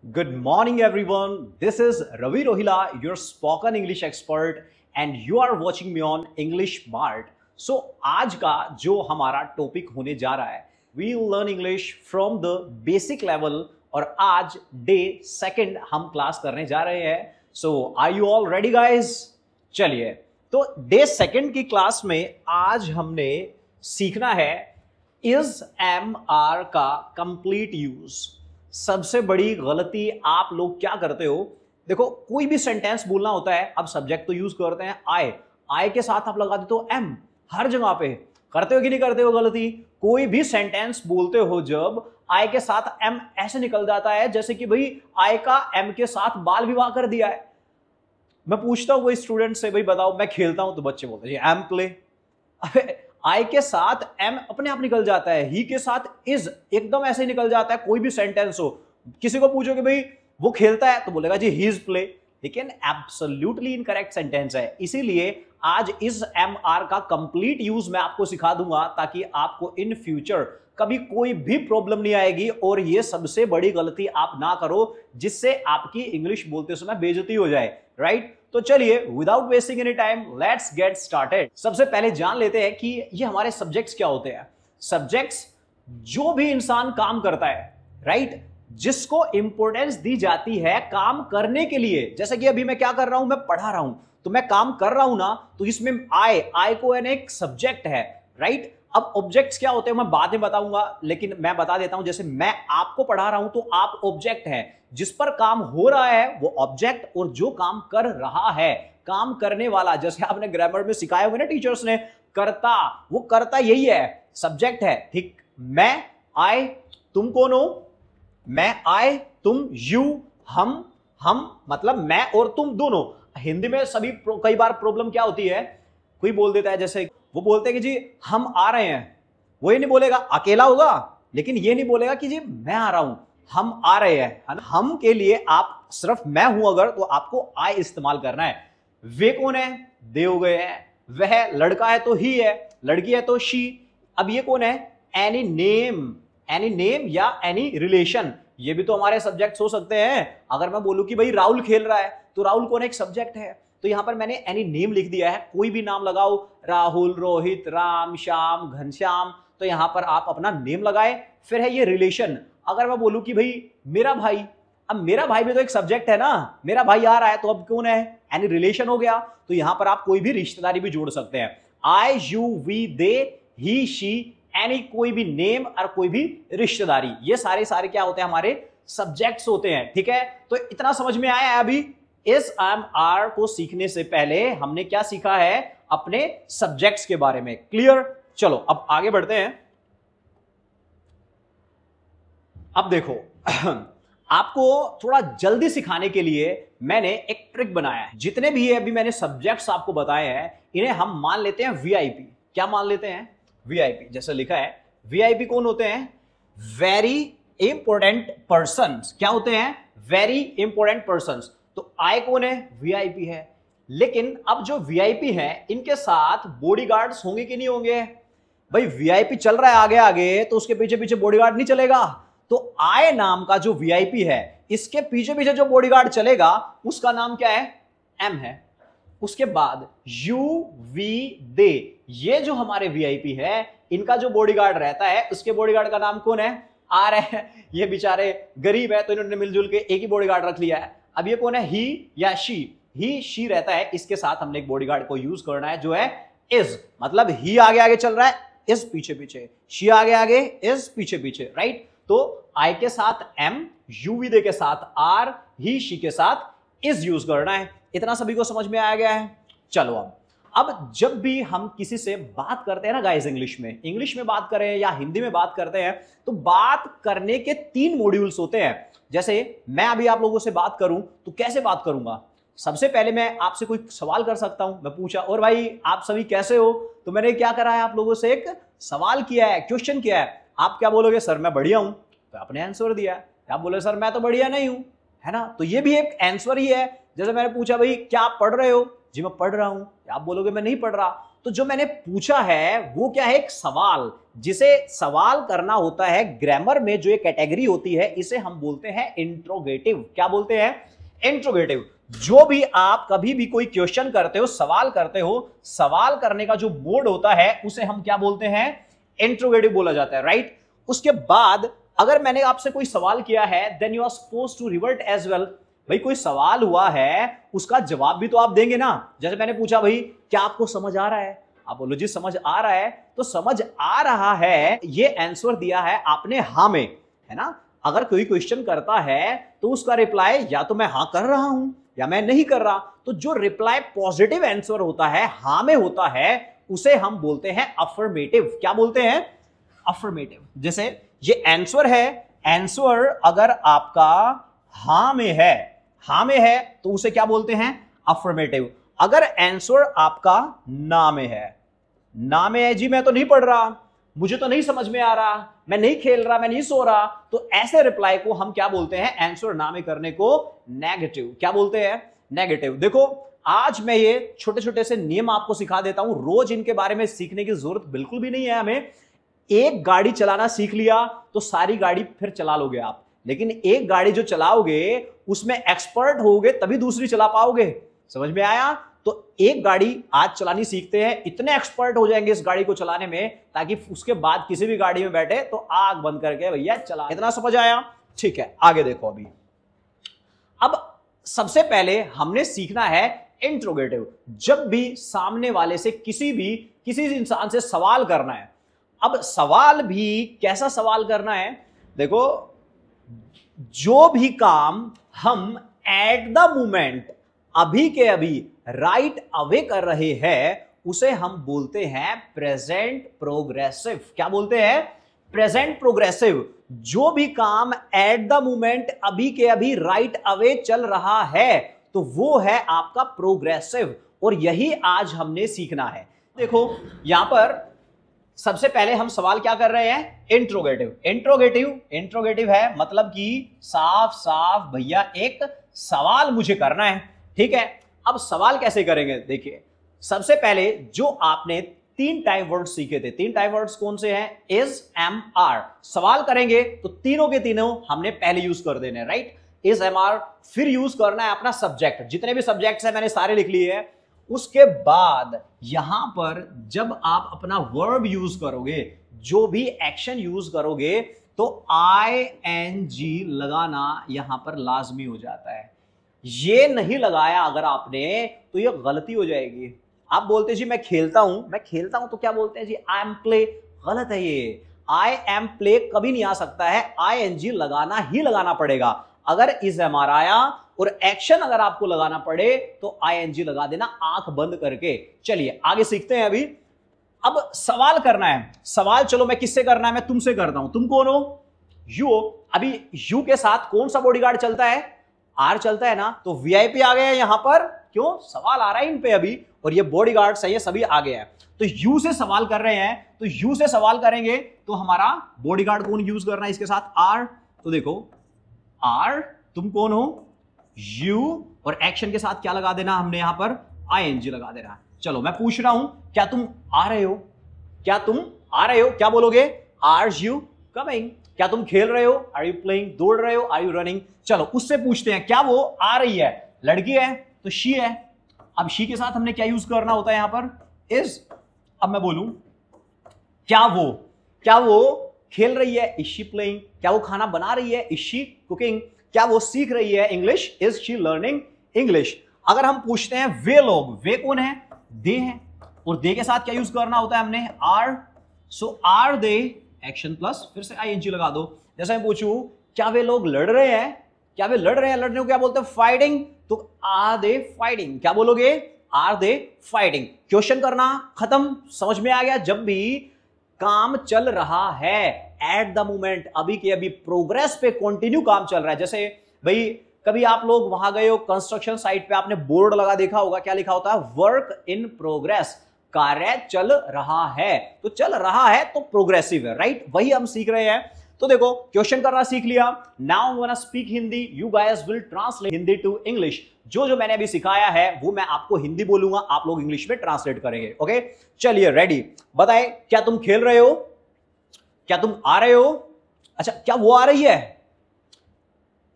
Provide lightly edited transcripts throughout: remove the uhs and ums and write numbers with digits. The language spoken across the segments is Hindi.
Good morning, everyone. This is Ravi Rohila, your spoken English expert, and you are watching me on English Mart. So, आज का जो हमारा टॉपिक होने जा रहा है, we will learn English from the basic level. और आज डे सेकंड हम क्लास करने जा रहे हैं. So, are you all ready, guys? चलिए, तो डे सेकंड की क्लास में आज हमने सीखना है इज एम आर का कंप्लीट यूज. सबसे बड़ी गलती आप लोग क्या करते हो, देखो कोई भी सेंटेंस बोलना होता है, अब सब्जेक्ट तो यूज करते हैं आई के साथ आप लगा देते हो एम हर जगह पे. करते हो कि नहीं करते हो गलती? कोई भी सेंटेंस बोलते हो जब आई के साथ एम ऐसे निकल जाता है जैसे कि भाई आई का एम के साथ बाल विवाह कर दिया है. मैं पूछता हूं कोई स्टूडेंट से, भाई बताओ मैं खेलता हूं, तो बच्चे बोलते हैं एम प्ले. आई के साथ एम अपने आप निकल जाता है, ही के साथ इज एकदम ऐसे ही निकल जाता है. कोई भी सेंटेंस हो, किसी को पूछो कि भाई वो खेलता है तो बोलेगा जी ही इज प्ले, लेकिन एब्सोल्युटली इनकरेक्ट सेंटेंस है. इसीलिए आज इस एम आर का कंप्लीट यूज मैं आपको सिखा दूंगा ताकि आपको इन फ्यूचर कभी कोई भी प्रॉब्लम नहीं आएगी और ये सबसे बड़ी गलती आप ना करो जिससे आपकी इंग्लिश बोलते समय बेइज्जती हो जाए. राइट? तो चलिए without wasting any time let's get started. सबसे पहले जान लेते हैं कि ये हमारे सब्जेक्ट्स क्या होते हैं. सब्जेक्ट्स जो भी इंसान काम करता है, राइट, जिसको इंपॉर्टेंस दी जाती है काम करने के लिए. जैसे कि अभी मैं क्या कर रहा हूं, मैं पढ़ा रहा हूं, तो मैं काम कर रहा हूं ना, तो इसमें आई को एक सब्जेक्ट है. राइट? अब ऑब्जेक्ट्स क्या होते हैं मैं बाद में बताऊंगा, लेकिन मैं बता देता हूं. जैसे मैं आपको पढ़ा रहा हूं तो आप ऑब्जेक्ट हैं, जिस पर काम हो रहा है वो ऑब्जेक्ट, और जो काम कर रहा है काम करने वाला, जैसे आपने ग्रामर में सिखाया होगा ना टीचर्स ने, करता, वो करता यही है, सब्जेक्ट है. ठीक? मैं आई, तुम कौन हो? मैं आई, तुम यू, हम मतलब मैं और तुम दोनों. हिंदी में सभी कई बार प्रॉब्लम क्या होती है, कोई बोल देता है, जैसे वो बोलते हैं कि जी हम आ रहे हैं, वो ये नहीं बोलेगा अकेला होगा, लेकिन ये नहीं बोलेगा कि जी मैं आ रहा हूं, हम आ रहे हैं. है ना? हम के लिए आप सिर्फ मैं हूं अगर, तो आपको आई इस्तेमाल करना है. वे कौन है? दे हो गए हैं. वह लड़का है तो ही है, लड़की है तो शी. अब ये कौन है? एनी नेम या एनी रिलेशन. ये भी तो हमारे सब्जेक्ट्स हो सकते हैं. अगर मैं बोलूं कि भाई राहुल खेल रहा है, तो राहुल कौन एक सब्जेक्ट है. तो यहां पर मैंने एनी नेम लिख दिया है, कोई भी नाम लगाओ, राहुल, रोहित, राम, श्याम, घनश्याम, तो यहां पर आप अपना नेम लगाए. फिर है ये रिलेशन. अगर मैं बोलूं कि भाई मेरा भाई, अब मेरा भाई भी तो एक सब्जेक्ट है ना, मेरा भाई आ रहा है, तो अब कौन है? एनी रिलेशन हो गया. तो यहां पर आप कोई भी रिश्तेदारी भी जोड़ सकते हैं. I, you, we, they, he, she, any, कोई भी नेम और कोई भी रिश्तेदारी, ये सारे क्या होते हैं? हमारे सब्जेक्ट्स होते हैं. ठीक है? तो इतना समझ में आया है. अभी इस एम आर को सीखने से पहले हमने क्या सीखा है? अपने सब्जेक्ट्स के बारे में. क्लियर? चलो अब आगे बढ़ते हैं. अब देखो आपको थोड़ा जल्दी सिखाने के लिए मैंने एक ट्रिक बनाया है. जितने भी अभी मैंने सब्जेक्ट्स आपको बताए हैं, इन्हें हम मान लेते हैं वीआईपी. क्या मान लेते हैं? वीआईपी. जैसे लिखा है, वीआईपी कौन होते हैं? Very important person. क्या होते हैं? Very important person. तो आई कौन है? वीआईपी है. लेकिन अब जो वीआईपी है, इनके साथ बॉडीगार्ड्स होंगे कि नहीं होंगे? भाई वीआईपी चल रहा है आगे आगे, तो उसके पीछे पीछे बॉडीगार्ड नहीं चलेगा. तो आई नाम का जो वीआईपी है, इसके पीछे पीछे जो बॉडीगार्ड चलेगा उसका नाम क्या है? एम है. उसके बाद यू, वी, दे, ये जो हमारे वीआईपी है, इनका जो बॉडीगार्ड रहता है, उसके बॉडीगार्ड का नाम कौन है? आर है. ये बेचारे गरीब है तो इन्होंने मिलजुल के एक ही बॉडीगार्ड रख लिया है. अब ये कौन है? ही या शी. ही, शी रहता है, इसके साथ हमने एक बॉडीगार्ड को यूज करना है जो है इज. मतलब ही आगे आगे चल रहा है, इज पीछे पीछे, शी आगे आगे, इज पीछे पीछे. राइट? तो आई के साथ एम, यू, वी, दे के साथ आर, ही, शी के साथ इज यूज करना है. इतना सभी को समझ में आ गया है? चलो अब जब भी हम किसी से बात करते हैं ना गाइस, इंग्लिश में बात करें या हिंदी में बात करते हैं, तो बात करने के 3 मॉड्यूल्स होते हैं. जैसे मैं अभी आप लोगों से बात करूं तो कैसे बात करूंगा? सबसे पहले मैं आपसे कोई सवाल कर सकता हूं. मैं पूछा, और भाई आप सभी कैसे हो? तो मैंने क्या करा है? आप लोगों से एक सवाल किया है, क्वेश्चन किया है. आप क्या बोलोगे? सर मैं बढ़िया हूं. तो आपने आंसर दिया. आप बोले सर मैं तो बढ़िया नहीं हूं, है ना? तो ये भी एक आंसर ही है. जैसे मैंने पूछा भाई क्या आप पढ़ रहे हो? जी मैं पढ़ रहा हूं. आप बोलोगे मैं नहीं पढ़ रहा. तो जो मैंने पूछा है वो क्या है, एक सवाल। जिसे सवाल करना होता है ग्रामर में, जो एक कैटेगरी होती है, इसे हम बोलते हैं इंट्रोगेटिव। क्या बोलते हैं? इंट्रोगेटिव। जो भी आप कभी भी कोई क्वेश्चन करते हो, सवाल करते हो, सवाल करने का जो मोड होता है उसे हम क्या बोलते हैं? इंट्रोगेटिव बोला जाता है, राइट। उसके बाद अगर मैंने आपसे कोई सवाल किया है, then you are suppose to revert as well. भाई कोई सवाल हुआ है, उसका जवाब भी तो आप देंगे ना। जैसे मैंने पूछा, भाई क्या आपको समझ आ रहा है? आप बोलो जी समझ आ रहा है। तो समझ आ रहा है ये आंसर दिया है आपने हाँ में, है ना। अगर कोई क्वेश्चन करता है तो उसका रिप्लाई या तो मैं हाँ कर रहा हूं या मैं नहीं कर रहा। तो जो रिप्लाई पॉजिटिव आंसर होता है, हाँ में होता है, उसे हम बोलते हैं अफर्मेटिव। क्या बोलते हैं? अफर्मेटिव। जैसे ये आंसर है, आंसर अगर आपका हाँ में है, हाँ में है, तो उसे क्या बोलते हैं? अफर्मेटिव। अगर आंसर आपका ना में है, ना में है जी मैं तो नहीं पढ़ रहा, मुझे तो नहीं समझ में आ रहा, मैं नहीं खेल रहा, मैं नहीं सो रहा, तो ऐसे रिप्लाई को हम क्या बोलते हैं? आंसर ना में करने को नेगेटिव। क्या बोलते हैं? नेगेटिव। देखो आज मैं ये छोटे छोटे से नियम आपको सिखा देता हूं, रोज इनके बारे में सीखने की जरूरत बिल्कुल भी नहीं है हमें। एक गाड़ी चलाना सीख लिया तो सारी गाड़ी फिर चला लोगे आप, लेकिन एक गाड़ी जो चलाओगे उसमें एक्सपर्ट होगे तभी दूसरी चला पाओगे। समझ में आया? तो एक गाड़ी आज चलानी सीखते हैं, इतने एक्सपर्ट हो जाएंगे इस गाड़ी को चलाने में, ताकि उसके बाद किसी भी गाड़ी में बैठे तो आग बंद करके भैया चला। इतना समझ आया? ठीक है, आगे देखो। अभी अब सबसे पहले हमने सीखना है इंट्रोगेटिव। जब भी सामने वाले से किसी इंसान से सवाल करना है, अब सवाल भी कैसा सवाल करना है? देखो, जो भी काम हम एट द मोमेंट, अभी के अभी, राइट अवे कर रहे हैं, उसे हम बोलते हैं प्रेजेंट प्रोग्रेसिव। क्या बोलते हैं? Present progressive. जो भी काम एट द मोमेंट, अभी के अभी, राइट अवे चल रहा है, तो वो है आपका प्रोग्रेसिव। और यही आज हमने सीखना है। देखो यहां पर सबसे पहले हम सवाल क्या कर रहे हैं? इंट्रोगेटिव। इंट्रोगेटिव है मतलब कि साफ साफ भैया एक सवाल मुझे करना है। ठीक है, अब सवाल कैसे करेंगे? देखिए, सबसे पहले जो आपने 3 टाइप वर्ड्स सीखे थे, 3 टाइप वर्ड्स कौन से हैं? Is, am, are. सवाल करेंगे तो तीनों के तीनों हमने पहले यूज कर देने, राइट। Is, am, are. फिर यूज करना है अपना सब्जेक्ट। जितने भी सब्जेक्ट्स हैं मैंने सारे लिख लिए हैं। उसके बाद यहां पर जब आप अपना वर्ब यूज करोगे, जो भी एक्शन यूज करोगे, तो ING लगाना यहां पर लाजमी हो जाता है। ये नहीं लगाया अगर आपने तो ये गलती हो जाएगी। आप बोलते जी मैं खेलता हूं तो क्या बोलते हैं जी? I am play. गलत है ये। आई एम प्ले कभी नहीं आ सकता है, ING लगाना ही लगाना पड़ेगा। अगर इज एम आर आया और एक्शन अगर आपको लगाना पड़े तो ING लगा देना आंख बंद करके। चलिए आगे सीखते हैं। अभी अब सवाल करना है। सवाल चलो मैं किससे करना है? मैं तुमसे करता हूं। तुम कौन हो? यू। अभी यू के साथ कौन सा बॉडीगार्ड चलता है? आर चलता है ना। तो VIP आ गए हैं यहां पर। क्यों? सवाल आ रहा है इन पे अभी, और ये बॉडीगार्ड्स है, ये सभी आ गए हैं। तो यू से सवाल कर रहे हैं, तो यू से सवाल करेंगे तो हमारा बॉडीगार्ड कौन यूज करना है इसके साथ? आर। तो देखो आर, तुम कौन हो? यू। और एक्शन के साथ क्या लगा देना हमने यहां पर? ING लगा देना। चलो मैं पूछ रहा हूं, क्या तुम आ रहे हो? क्या तुम आ रहे हो? क्या बोलोगे? Are you coming? क्या तुम खेल रहे हो? Are you playing? दौड़ रहे हो? Are you running? चलो उससे पूछते हैं, क्या वो आ रही है? लड़की है तो शी है। अब शी के साथ हमने क्या यूज करना होता है यहां पर? इज। अब मैं बोलूं क्या वो खेल रही है? Is she playing? क्या वो खाना बना रही है? Is she cooking? क्या वो सीख रही है English? Is she learning English? अगर हम पूछते हैं वे लोग, वे कौन है? दे हैं। और दे के साथ क्या यूज करना होता है हमने? Are. So are they, action plus फिर से ING लगा दो। जैसे मैं पूछूं क्या वे लोग लड़ रहे हैं? क्या वे लड़ रहे हैं? लड़ने को क्या बोलते हैं? फाइटिंग। तो आर दे फाइटिंग? क्या बोलोगे? Are they fighting. क्वेश्चन करना खत्म। समझ में आ गया? जब भी काम चल रहा है एट द मोमेंट, अभी के अभी, प्रोग्रेस पे कंटिन्यू काम चल रहा है। जैसे भाई कभी आप लोग वहां गए हो कंस्ट्रक्शन साइट पे, आपने बोर्ड लगा देखा होगा, क्या लिखा होता है? Work in progress. कार्य चल रहा है, तो चल रहा है तो प्रोग्रेसिव है, राइट। वही हम सीख रहे हैं। तो देखो क्वेश्चन करना सीख लिया। Now gonna speak Hindi, you guys will translate Hindi to English. जो मैंने अभी सिखाया है वो मैं आपको हिंदी बोलूंगा, आप लोग इंग्लिश में ट्रांसलेट करेंगे। ओके चलिए रेडी। बताए क्या तुम खेल रहे हो, क्या तुम आ रहे हो, अच्छा क्या वो आ रही है,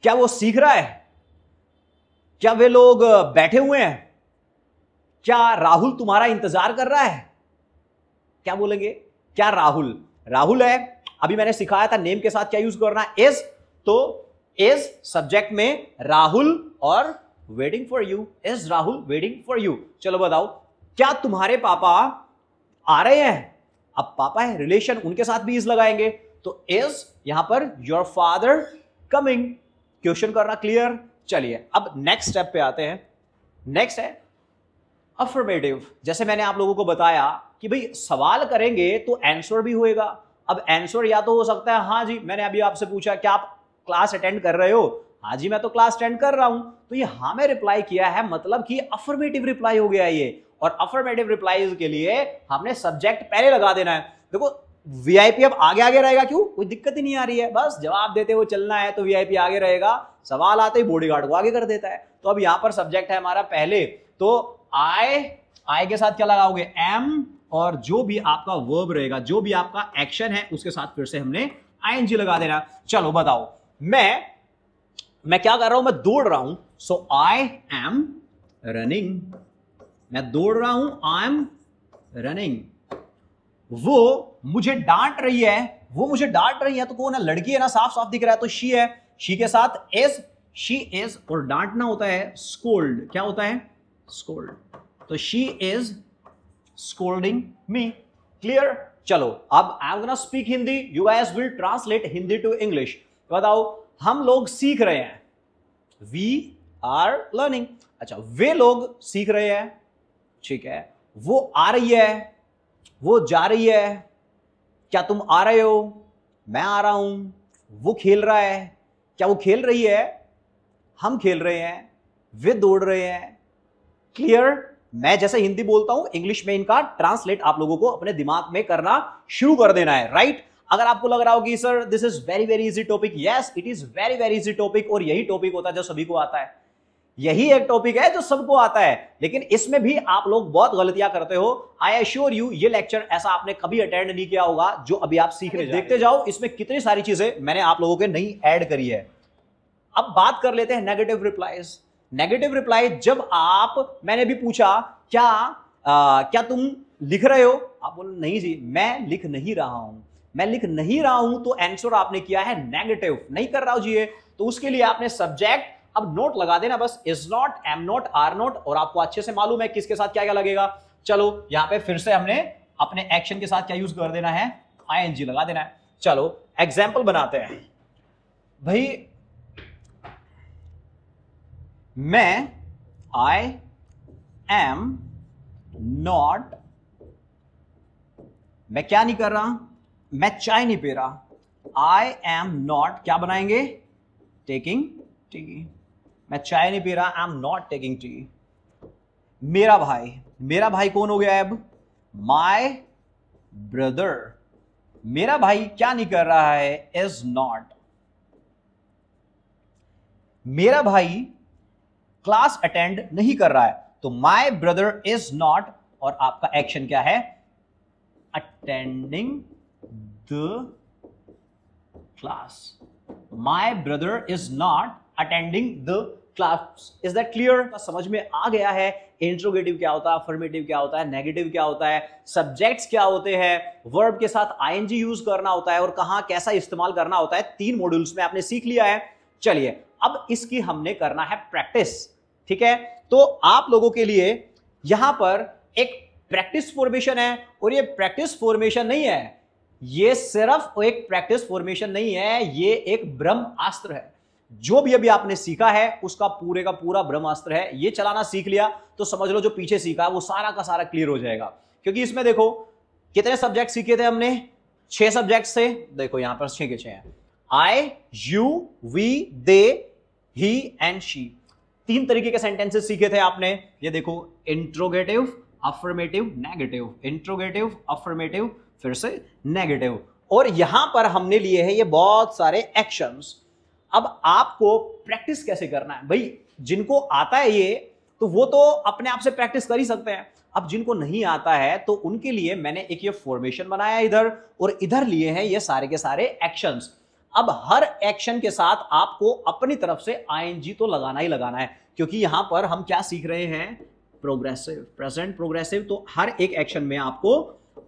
क्या वो सीख रहा है, क्या वे लोग बैठे हुए हैं, क्या राहुल तुम्हारा इंतजार कर रहा है। क्या बोलेंगे, क्या राहुल, राहुल है। अभी मैंने सिखाया था नेम के साथ क्या यूज करना है, इज, तो इज सब्जेक्ट में राहुल और waiting for you, is Rahul waiting for you. चलो बताओ क्या तुम्हारे पापा आ रहे हैं। अब पापा है रिलेशन, उनके साथ भी इज लगाएंगे, तो इज यहां per your father coming. Question करना क्लियर। चलिए अब नेक्स्ट स्टेप पे आते हैं। नेक्स्ट है अफर्मेटिव। जैसे मैंने आप लोगों को बताया कि भाई सवाल करेंगे तो आंसर भी होएगा। अब आंसर या तो हो सकता है हाँ जी, मैंने अभी आपसे पूछा क्या आप क्लास अटेंड कर रहे हो, हाँ जी मैं तो क्लास अटेंड कर रहा हूं, तो ये हाँ में रिप्लाई किया है, मतलब कि अफर्मेटिव रिप्लाई हो गया ये। और अफर्मेटिव रिप्लाईज के लिए हमने सब्जेक्ट पहले लगा देना है। देखो वीआईपी अब आगे आगे रहेगा, क्यों, कोई दिक्कत ही नहीं आ रही है, बस जवाब देते हुए चलना है तो वीआईपी आगे रहेगा, सवाल आते ही बॉडीगार्ड को आगे कर देता है। तो अब यहां पर सब्जेक्ट है हमारा पहले, तो आई के साथ क्या लगाओगे, एम, और जो भी आपका वर्ब रहेगा, जो भी आपका एक्शन है उसके साथ फिर से हमने आईएनजी लगा देना। चलो बताओ मैं क्या कर रहा हूं, मैं दौड़ रहा हूं, सो आई एम रनिंग। मैं दौड़ रहा हूं, आई एम रनिंग। वो मुझे डांट रही है, वो मुझे डांट रही है, तो कौन है, लड़की है ना, साफ साफ दिख रहा है, तो शी है, शी के साथ इज, शी इज, और डांटना होता है स्कोल्ड। क्या होता है, स्कोल्ड, तो she is scolding me. Clear. चलो अब I am gonna speak Hindi, you guys will translate Hindi to English. बताओ हम लोग सीख रहे हैं, वी आर लर्निंग। अच्छा वे लोग सीख रहे हैं, ठीक है, वो आ रही है, वो जा रही है, क्या तुम आ रहे हो, मैं आ रहा हूं, वो खेल रहा है, क्या वो खेल रही है, हम खेल रहे हैं, वे दौड़ रहे हैं। क्लियर। मैं जैसे हिंदी बोलता हूं इंग्लिश में इनका ट्रांसलेट आप लोगों को अपने दिमाग में करना शुरू कर देना है, राइट। अगर आपको लग रहा हो कि sir this is very very easy topic, yes it is very very easy topic, और यही टॉपिक होता है जो सभी को आता है, यही एक टॉपिक है जो सबको आता है, लेकिन इसमें भी आप लोग बहुत गलतियां करते हो। आई एश्योर यू ये लेक्चर ऐसा आपने कभी अटेंड नहीं किया होगा जो अभी आप सीखने देखते जाओ, इसमें कितनी सारी चीजें मैंने आप लोगों के नई ऐड करी है। अब बात कर लेते हैं नेगेटिव रिप्लाईज। नेगेटिव रिप्लाई जब आप, मैंने भी पूछा क्या तुम लिख रहे हो, आप बोले नहीं जी मैं लिख नहीं रहा हूं, मैं लिख नहीं रहा हूं, तो आंसर आपने किया है नेगेटिव, नहीं कर रहा हूं जी ये, तो उसके लिए आपने सब्जेक्ट अब नोट लगा देना, बस is not, am not, are not, और आपको अच्छे से मालूम है किसके साथ क्या क्या लगेगा। चलो यहां पे फिर से हमने अपने एक्शन के साथ क्या यूज कर देना है, आईएनजी लगा देना है। चलो एग्जाम्पल बनाते हैं। भाई मैं, आई एम नॉट, मैं क्या नहीं कर रहा, मैं चाय नहीं पी रहा, आई एम नॉट, क्या बनाएंगे, टेकिंग टी, मैं चाय नहीं पी रहा, आई एम नॉट टेकिंग टी। मेरा भाई, मेरा भाई कौन हो गया अब, माई ब्रदर, मेरा भाई क्या नहीं कर रहा है, इज नॉट, मेरा भाई क्लास अटेंड नहीं कर रहा है, तो माई ब्रदर इज नॉट, और आपका एक्शन क्या है, attending the class. My brother is not attending the class. Is that clear. समझ में आ गया है इंट्रोगेटिव क्या होता है, अफर्मेटिव क्या होता है, नेगेटिव क्या होता है, सब्जेक्ट्स क्या होते हैं, वर्ब के साथ आईएनजी यूज करना होता है, और कहां कैसा इस्तेमाल करना होता है, 3 मॉड्यूल्स में आपने सीख लिया है। चलिए अब इसकी हमने करना है प्रैक्टिस, ठीक है। तो आप लोगों के लिए यहां पर एक प्रैक्टिस फॉर्मेशन है, और ये प्रैक्टिस फॉर्मेशन नहीं है, ये सिर्फ एक प्रैक्टिस फॉर्मेशन नहीं है, ये एक ब्रह्मास्त्र है। जो भी अभी आपने सीखा है उसका पूरे का पूरा ब्रह्मास्त्र है। ये चलाना सीख लिया तो समझ लो जो पीछे सीखा है वो सारा का सारा क्लियर हो जाएगा। क्योंकि इसमें देखो कितने सब्जेक्ट सीखे थे हमने, 6 सब्जेक्ट से, देखो यहां पर 6 के 6 हैं, I, you, we, they, he and she. 3 तरीके के सेंटेंसेस सीखे थे आपने। ये देखो interrogative, affirmative, negative, interrogative, affirmative, फिर से नेगेटिव। और यहां पर हमने लिए हैं ये बहुत सारे एक्शंस। अब आपको प्रैक्टिस कैसे करना है भाई, जिनको आता है ये तो वो तो अपने आप से प्रैक्टिस कर ही सकते हैं। अब जिनको नहीं आता है तो उनके लिए मैंने एक ये फॉर्मेशन बनाया इधर, और इधर लिए हैं ये सारे के सारे एक्शंस। अब हर एक्शन के साथ आपको अपनी तरफ से आईएनजी तो लगाना ही लगाना है, क्योंकि यहां पर हम क्या सीख रहे हैं, प्रोग्रेसिव, प्रेजेंट प्रोग्रेसिव। तो हर एक एक्शन में आपको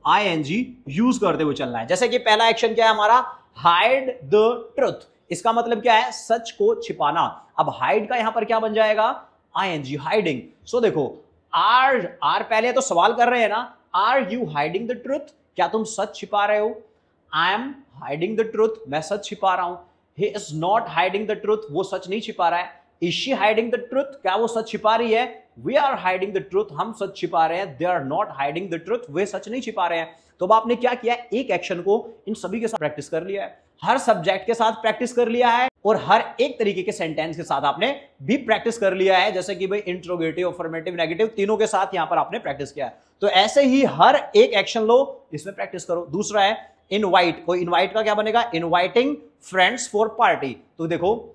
आईएनजी यूज करते हुए चलना है। जैसे कि पहला एक्शन क्या है हमारा, हाइड द ट्रुथ। इसका मतलब क्या है, सच को छिपाना। अब हाइड का यहां पर क्या बन जाएगा, आईएनजी, हाइडिंग। सो देखो, आर पहले तो सवाल कर रहे हैं ना, are you hiding the truth, क्या तुम सच छिपा रहे हो। I am hiding the truth, मैं सच छिपा रहा हूं। He is not hiding the truth, वो सच नहीं छिपा रहा है। Is she hiding the truth, क्या वो सच छिपा रही है। We are hiding the truth, हम सच छिपा रहे हैं। They are not hiding the truth, वे सच नहीं छिपा रहे हैं। तो अब आपने क्या किया, एक एक्शन को इन सभी के साथ प्रैक्टिस कर लिया है, हर सब्जेक्ट के साथ प्रैक्टिस कर लिया है, और हर एक तरीके के सेंटेंस के साथ आपने भी प्रैक्टिस कर लिया है। जैसे कि भाई इंट्रोगेटिव, अफर्मेटिव, नेगेटिव, तीनों के साथ यहां पर आपने प्रैक्टिस किया है। तो ऐसे ही हर एक एक्शन लो, इसमें प्रैक्टिस करो। दूसरा है इनवाइट। को इनवाइट का क्या बनेगा, इनवाइटिंग फ्रेंड्स फॉर पार्टी। तो देखो,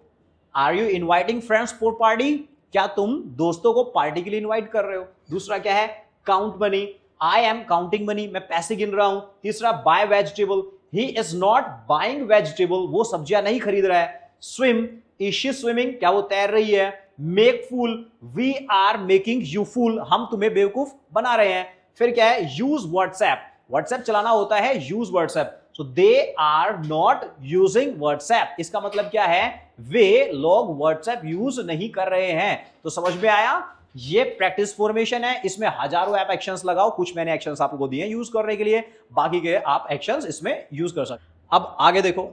are you inviting friends for party, क्या तुम दोस्तों को पार्टी के लिए इनवाइट कर रहे हो। दूसरा क्या है, count money, I am counting money, मैं पैसे गिन रहा हूं। तीसरा, buy vegetable, he is not buying vegetable, वो सब्जियां नहीं खरीद रहा है। स्विम, इज शी स्विमिंग, क्या वो तैर रही है। Make fool, we are making you fool, हम तुम्हें बेवकूफ बना रहे हैं। फिर क्या है, यूज व्हाट्सएप, व्हाट्सएप चलाना होता है, use WhatsApp. So they are not using WhatsApp, इसका मतलब क्या है, वे लोग व्हाट्सएप यूज नहीं कर रहे हैं। तो समझ में आया, ये प्रैक्टिस फॉर्मेशन है, इसमें हजारों ऐप एक्शंस लगाओ। कुछ मैंने एक्शंस आपको दिए यूज करने के लिए, बाकी के आप एक्शंस इसमें यूज कर सकते। अब आगे देखो,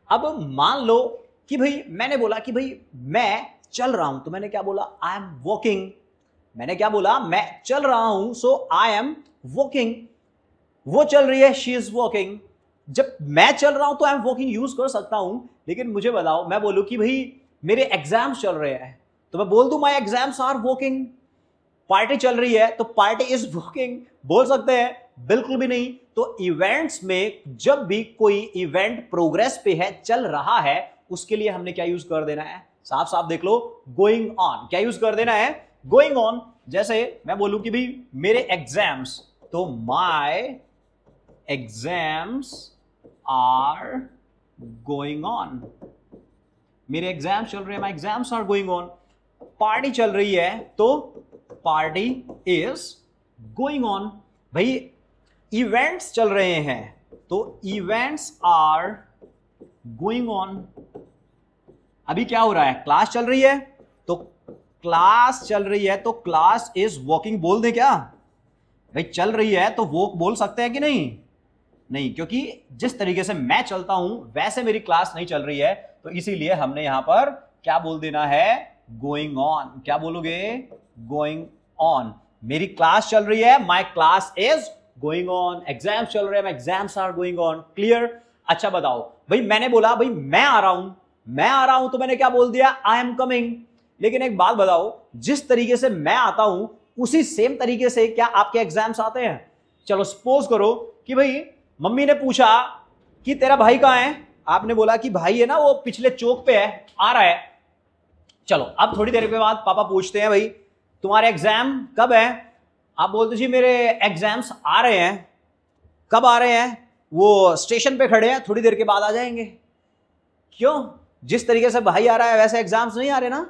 अब मान लो कि भाई मैंने बोला कि भाई मैं चल रहा हूं, तो मैंने क्या बोला, आई एम वॉकिंग। मैंने क्या बोला, मैं चल रहा हूं, सो आई एम वॉकिंग। वो चल रही है, शी इज वॉकिंग। जब मैं चल रहा हूं तो आई एम वॉकिंग यूज कर सकता हूं, लेकिन मुझे बताओ, मैं बोलूं कि भाई मेरे एग्जाम्स चल रहे हैं, तो मैं बोल दूं my exams are walking. Party चल रही है तो पार्टी इज वॉकिंग बोल सकते हैं, बिल्कुल भी नहीं। तो इवेंट्स में जब भी कोई इवेंट प्रोग्रेस पे है, चल रहा है, उसके लिए हमने क्या यूज कर देना है, साफ साफ देख लो, गोइंग ऑन। क्या यूज कर देना है, गोइंग ऑन। जैसे मैं बोलूं कि भाई मेरे एग्जाम्स, तो my exams are going on, मेरे एग्जाम चल रहे हैं, my exams are going on. Party चल रही है तो पार्टी इज गोइंग ऑन। भाई इवेंट्स चल रहे हैं तो इवेंट्स आर गोइंग ऑन। अभी क्या हो रहा है, क्लास चल रही है, तो क्लास चल रही है तो क्लास इज वॉकिंग बोल दे क्या। भाई चल रही है तो वॉक बोल सकते हैं कि नहीं, नहीं, क्योंकि जिस तरीके से मैं चलता हूं वैसे मेरी क्लास नहीं चल रही है, तो इसीलिए हमने यहां पर क्या बोल देना है, गोइंग ऑन। क्या बोलोगे, गोइंग ऑन। मेरी क्लास चल रही है, my class is going on. Exams चल रहे हैं, my exams are going on. Clear. अच्छा बताओ, भाई मैंने बोला भाई मैं आ रहा हूं, मैं आ रहा हूं, तो मैंने क्या बोल दिया, आई एम कमिंग। लेकिन एक बात बताओ, जिस तरीके से मैं आता हूं उसी सेम तरीके से क्या आपके एग्जाम्स आते हैं। चलो सपोज करो कि भाई मम्मी ने पूछा कि तेरा भाई कहां है, आपने बोला कि भाई है ना वो पिछले चौक पे है, आ रहा है। चलो अब थोड़ी देर के बाद पापा पूछते हैं भाई तुम्हारे एग्जाम कब है, आप बोलते जी मेरे एग्जाम्स आ रहे हैं। कब आ रहे हैं, वो स्टेशन पे खड़े हैं, थोड़ी देर के बाद आ जाएंगे। क्यों, जिस तरीके से भाई आ रहा है वैसे एग्जाम्स नहीं आ रहे ना।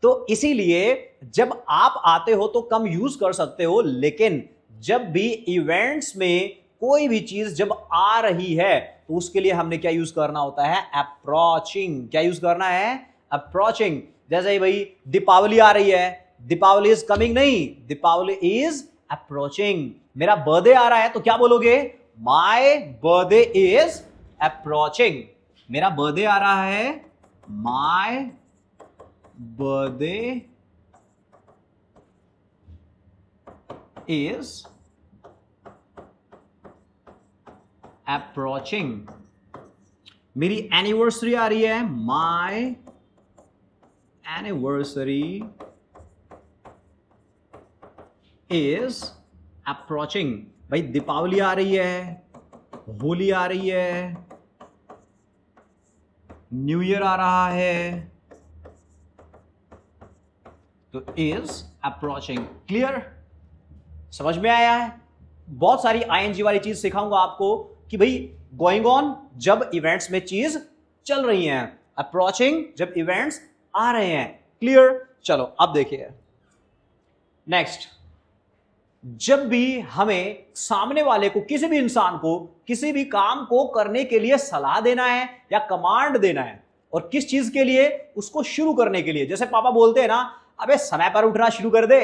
तो इसीलिए जब आप आते हो तो कम यूज कर सकते हो, लेकिन जब भी इवेंट्स में कोई भी चीज जब आ रही है तो उसके लिए हमने क्या यूज करना होता है, अप्रोचिंग। क्या यूज करना है, अप्रोचिंग। जैसे भाई दीपावली आ रही है, दीपावली इज कमिंग नहीं, दीपावली इज अप्रोचिंग। मेरा बर्थडे आ रहा है तो क्या बोलोगे, माय बर्थडे इज अप्रोचिंग। मेरा बर्थडे आ रहा है, माय बर्थडे इज अप्रोचिंग। मेरी एनिवर्सरी आ रही है, माय एनिवर्सरी इज अप्रोचिंग, भाई दीपावली आ रही है, होली आ रही है, न्यू ईयर आ रहा है, तो इज अप्रोचिंग। क्लियर, समझ में आया है? बहुत सारी आईएनजी वाली चीज सिखाऊंगा आपको कि भाई गोइंग ऑन जब इवेंट्स में चीज चल रही हैं, अप्रोचिंग जब इवेंट्स आ रहे हैं। क्लियर, चलो अब देखिए नेक्स्ट। जब भी हमें सामने वाले को, किसी भी इंसान को किसी भी काम को करने के लिए सलाह देना है या कमांड देना है, और किस चीज के लिए, उसको शुरू करने के लिए। जैसे पापा बोलते हैं ना, अबे समय पर उठना शुरू कर दे,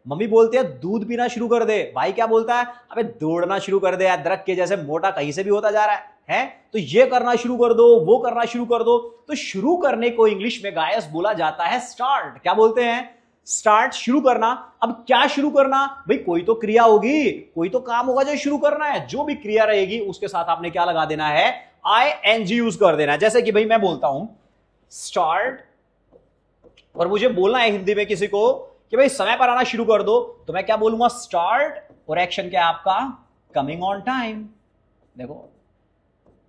मम्मी बोलते हैं दूध पीना शुरू कर दे, भाई क्या बोलता है, अबे दौड़ना शुरू कर दे, अदरक के जैसे मोटा कहीं से भी होता जा रहा है, तो ये करना शुरू कर दो, वो करना शुरू कर दो। तो शुरू करने को इंग्लिश में गायस बोला जाता है स्टार्ट। क्या बोलते हैं? स्टार्ट, शुरू करना। अब क्या शुरू करना? भाई कोई तो क्रिया होगी, कोई तो काम होगा जो शुरू करना है। जो भी क्रिया रहेगी उसके साथ आपने क्या लगा देना है? आईएनजी यूज कर देना है। जैसे कि भाई मैं बोलता हूं स्टार्ट, और मुझे बोलना है हिंदी में किसी को कि भाई समय पर आना शुरू कर दो, तो मैं क्या बोलूंगा? स्टार्ट, और एक्शन क्या है आपका? Coming on time. देखो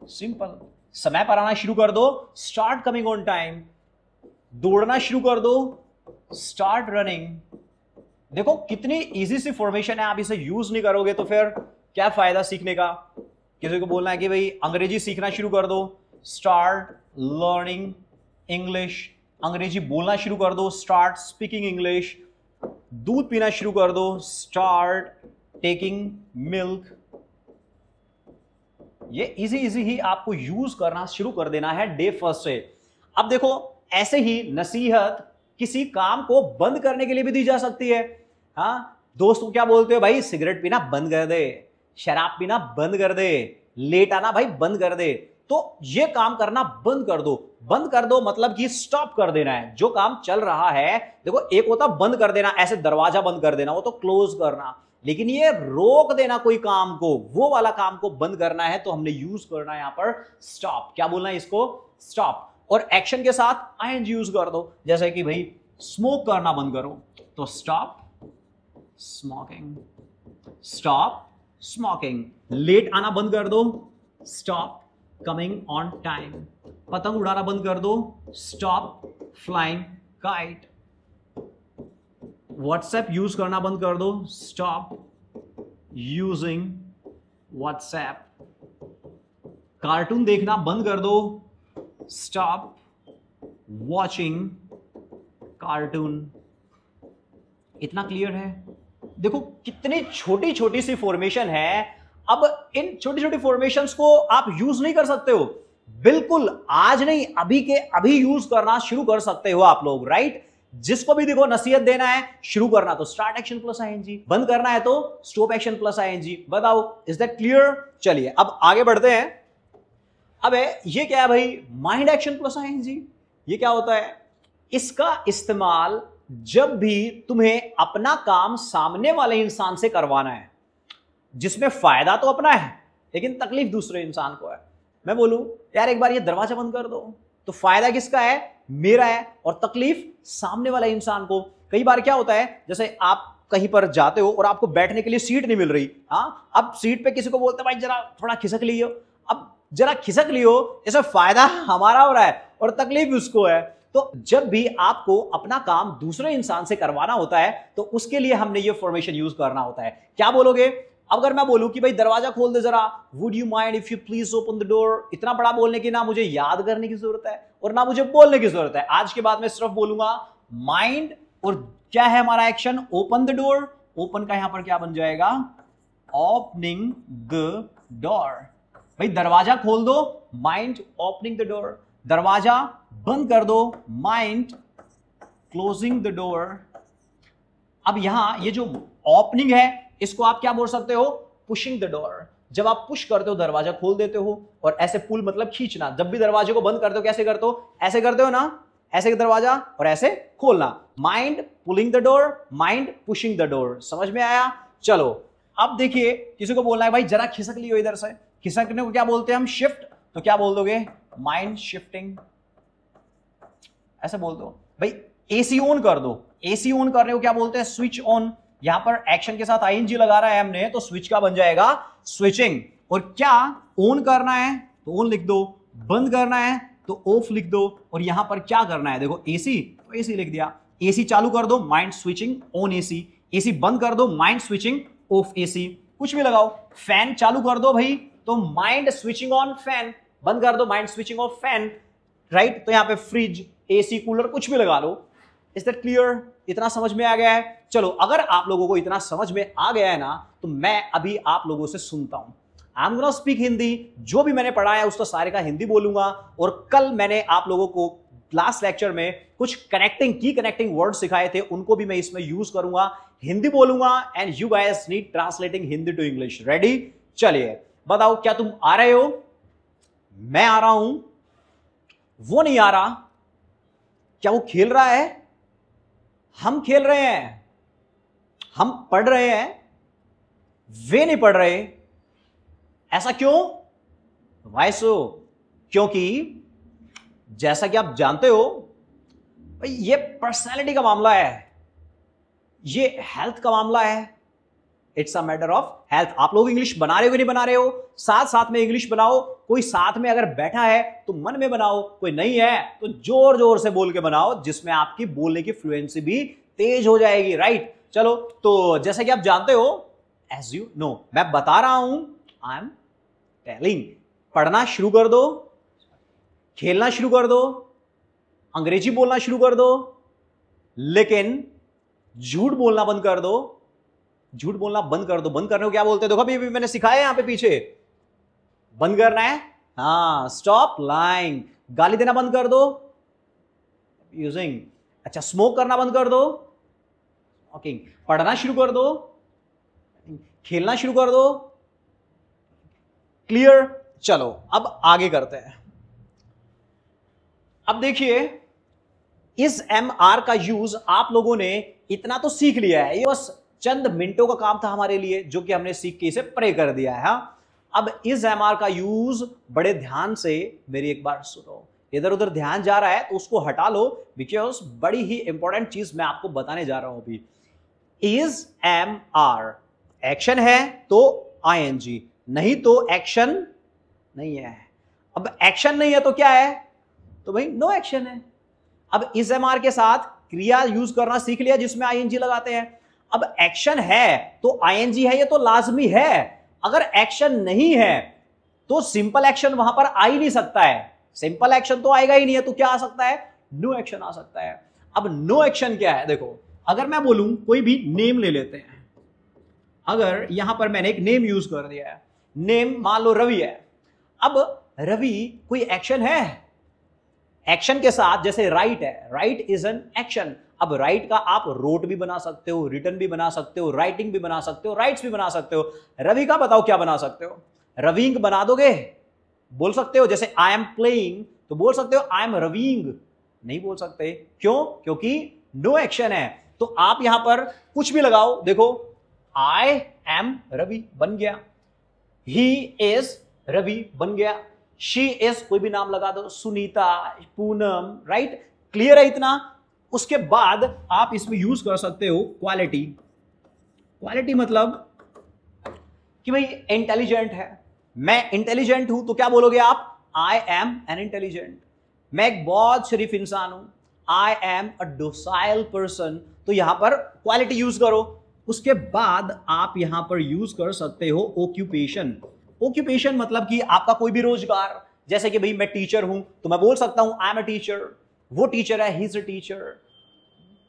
सिंपल, समय पर आना शुरू कर दो, स्टार्ट कमिंग ऑन टाइम। दौड़ना शुरू कर दो, स्टार्ट रनिंग। देखो कितनी इजी सी फॉर्मेशन है, आप इसे यूज नहीं करोगे तो फिर क्या फायदा सीखने का? किसी को बोलना है कि भाई अंग्रेजी सीखना शुरू कर दो, स्टार्ट लर्निंग इंग्लिश। अंग्रेजी बोलना शुरू कर दो, स्टार्ट स्पीकिंग इंग्लिश। दूध पीना शुरू कर दो, स्टार्ट टेकिंग मिल्क। ये इजी इजी ही आपको यूज करना शुरू कर देना है डे फर्स्ट से। अब देखो ऐसे ही नसीहत किसी काम को बंद करने के लिए भी दी जा सकती है। हाँ, दोस्त को क्या बोलते हो? भाई सिगरेट पीना बंद कर दे, शराब पीना बंद कर दे, लेट आना भाई बंद कर दे। तो ये काम करना बंद कर दो। बंद कर दो मतलब कि स्टॉप कर देना है। जो काम चल रहा है, देखो एक होता बंद कर देना, ऐसे दरवाजा बंद कर देना, वो तो क्लोज करना, लेकिन ये रोक देना कोई काम को, वो वाला काम को बंद करना है, तो हमने यूज करना है यहां पर स्टॉप। क्या बोलना है इसको? स्टॉप। और एक्शन के साथ आईएनजी यूज कर दो। जैसे कि भाई स्मोक करना बंद करो, तो stop smoking, stop smoking. Late आना बंद कर दो, स्टॉप कमिंग ऑन टाइम। पतंग उड़ाना बंद कर दो, stop flying kite. WhatsApp use करना बंद कर दो, स्टॉप यूजिंग व्हाट्सएप। कार्टून देखना बंद कर दो, स्टॉप वॉचिंग कार्टून। इतना क्लियर है? देखो कितनी छोटी छोटी सी फॉर्मेशन है। अब इन छोटी छोटी फॉर्मेशंस को आप यूज नहीं कर सकते हो, बिल्कुल आज नहीं अभी के अभी यूज करना शुरू कर सकते हो आप लोग, राइट? जिसको भी देखो नसीहत देना है, शुरू करना तो स्टार्ट एक्शन प्लस आईएनजी, बंद करना है तो स्टॉप एक्शन प्लस आईएनजी। बताओ इज दैट क्लियर? चलिए अब आगे बढ़ते हैं। अब ये क्या है भाई? Mind action plus ING. ये क्या होता है? इसका इस्तेमाल जब भी तुम्हें अपना काम सामने वाले इंसान से करवाना है, जिसमें फायदा तो अपना है लेकिन तकलीफ दूसरे इंसान को है। मैं बोलूं यार एक बार ये दरवाजा बंद कर दो, तो फायदा किसका है? मेरा है, और तकलीफ सामने वाला इंसान को। कई बार क्या होता है, जैसे आप कहीं पर जाते हो और आपको बैठने के लिए सीट नहीं मिल रही, हाँ, अब सीट पे किसी को बोलते भाई जरा थोड़ा खिसक लियो। अब जरा खिसक लियो, इससे फायदा हमारा हो रहा है और तकलीफ उसको है। तो जब भी आपको अपना काम दूसरे इंसान से करवाना होता है, तो उसके लिए हमने ये फॉर्मेशन यूज करना होता है। क्या बोलोगे? अगर मैं बोलूं कि भाई दरवाजा खोल दे जरा, would you mind if you please open the door. इतना बड़ा बोलने की ना मुझे याद करने की जरूरत है और ना मुझे बोलने की जरूरत है। आज के बाद मैं सिर्फ बोलूंगा माइंड, और क्या है हमारा action? Open the door. Open का यहां पर क्या बन जाएगा? Opening the door. भाई दरवाजा खोल दो, माइंड ओपनिंग द डोर। दरवाजा बंद कर दो, माइंड क्लोजिंग द डोर। अब यहां ये जो ओपनिंग है, इसको आप क्या बोल सकते हो? Pushing the door. जब आप पुश करते हो दरवाजा खोल देते हो, और ऐसे पुल मतलब खींचना। जब भी दरवाजे को बंद करते हो कैसे करते हो? ऐसे करते हो ना, ऐसे दरवाजा और ऐसे खोलना। Mind pulling the door, mind pushing the door. समझ में आया? चलो अब देखिए, किसी को बोलना है भाई जरा खिसक लियो इधर से। खिसकने को क्या बोलते हैं हम? शिफ्ट। तो क्या बोल दोगे? Mind shifting. ऐसे बोल दो। भाई एसी ऑन कर दो। एसी ऑन करने को क्या बोलते हैं? Switch on. यहां पर एक्शन के साथ आईएनजी लगा रहा है हमने, तो स्विच का बन जाएगा स्विचिंग। और क्या ऑन करना है तो ऑन लिख दो, बंद करना है तो ऑफ लिख दो, और यहां पर क्या करना है देखो एसी, तो एसी लिख दिया। एसी चालू कर दो, mind switching on AC, AC बंद कर दो, माइंड स्विचिंग ऑफ एसी, कुछ भी लगाओ। फैन चालू कर दो भाई, तो माइंड स्विचिंग ऑन फैन, बंद कर दो, mind switching off fan, right. तो यहां पे फ्रिज, एसी, कूलर कुछ भी लगा लो। Is that clear? इतना समझ में आ गया है? चलो, अगर आप लोगों को इतना समझ में आ गया है ना, तो मैं अभी आप लोगों से सुनता हूं। आई एम गोना स्पीक हिंदी। जो भी मैंने पढ़ा है उसका सारे का हिंदी बोलूंगा, और कल मैंने आप लोगों को लास्ट लेक्चर में कुछ कनेक्टिंग वर्ड सिखाए थे, उनको भी मैं इसमें यूज करूंगा, हिंदी बोलूंगा, and you guys need translating Hindi to English. Ready? चलिए बताओ, क्या तुम आ रहे हो? मैं आ रहा हूं, वो नहीं आ रहा। क्या वो खेल रहा है? हम खेल रहे हैं। हम पढ़ रहे हैं, वे नहीं पढ़ रहे। ऐसा क्यों? वाई सो? क्योंकि जैसा कि आप जानते हो भाई, ये पर्सनैलिटी का मामला है, ये हेल्थ का मामला है। It's a matter of health. आप लोग इंग्लिश बना रहे हो कि नहीं बना रहे हो? साथ साथ में इंग्लिश बनाओ। कोई साथ में अगर बैठा है तो मन में बनाओ, कोई नहीं है तो जोर जोर से बोल के बनाओ, जिसमें आपकी बोलने की फ्लुएंसी भी तेज हो जाएगी, राइट। चलो, तो जैसा कि आप जानते हो, एज यू नो, मैं बता रहा हूं, आई एम टेलिंग। पढ़ना शुरू कर दो, खेलना शुरू कर दो, अंग्रेजी बोलना शुरू कर दो, लेकिन झूठ बोलना बंद कर दो। झूठ बोलना बंद कर दो। बंद करने को क्या बोलते हैं? देखो अभी मैंने सिखाया यहां पे पीछे, बंद करना है। हाँ, स्टॉप लाइंग। गाली देना बंद कर दो, यूजिंग। अच्छा, स्मोक करना बंद कर दो, ओके। पढ़ना शुरू कर दो, खेलना शुरू कर दो। क्लियर? चलो अब आगे करते हैं। अब देखिए, इस MR का यूज आप लोगों ने इतना तो सीख लिया है, ये बस चंद मिनटों का काम था हमारे लिए, जो कि हमने सीख के इसे प्रे कर दिया है। अब इस MR का यूज बड़े ध्यान से मेरी एक बार सुनो। इधर उधर ध्यान जा रहा है तो उसको हटा लो, बिकॉज बड़ी ही इंपॉर्टेंट चीज मैं आपको बताने जा रहा हूं अभी। इज MR एक्शन है तो ING, नहीं तो एक्शन नहीं है। अब एक्शन नहीं है तो क्या है? तो भाई नो एक्शन है। अब इस MR के साथ क्रिया यूज करना सीख लिया जिसमें ING लगाते हैं। अब एक्शन है तो ING है, ये तो लाजमी है। अगर एक्शन नहीं है तो सिंपल एक्शन वहां पर आ ही नहीं सकता है। सिंपल एक्शन तो आएगा ही नहीं है, तो क्या आ सकता है? नो एक्शन आ सकता है। अब नो एक्शन क्या है? देखो, अगर मैं बोलूं, कोई भी नेम ले लेते हैं। अगर यहां पर मैंने एक नेम यूज कर दिया है, नेम मान लो रवि है। अब रवि कोई एक्शन है? एक्शन के साथ जैसे राइट है, राइट इज एन एक्शन। अब राइट का आप रोट भी बना सकते हो, रिटर्न भी बना सकते हो, राइटिंग भी बना सकते हो, राइट्स भी बना सकते हो। रवि का बताओ क्या बना सकते हो? रविंग बना दोगे? बोल सकते हो। जैसे आई एम प्लेइंग, तो बोल सकते हो आई एम रविंग? नहीं बोल सकते। क्यों? क्योंकि नो एक्शन है। तो आप यहां पर कुछ भी लगाओ, देखो, आई एम रवि बन गया, ही इज रवि बन गया, शी इज कोई भी नाम लगा दो, सुनीता, पूनम, राइट। क्लियर है इतना? उसके बाद आप इसमें यूज कर सकते हो क्वालिटी। क्वालिटी मतलब कि भाई इंटेलिजेंट है, मैं इंटेलिजेंट हूं, तो क्या बोलोगे आप? I am an intelligent. मैं एक बहुत शरीफ इंसान हूं, I am a docile person, तो यहां पर क्वालिटी यूज करो। उसके बाद आप यहां पर यूज कर सकते हो ऑक्यूपेशन। ऑक्यूपेशन मतलब कि आपका कोई भी रोजगार। जैसे कि भाई मैं टीचर हूं, तो मैं बोल सकता हूं आई एम अ टीचर। वो टीचर है, ही इज अ टीचर।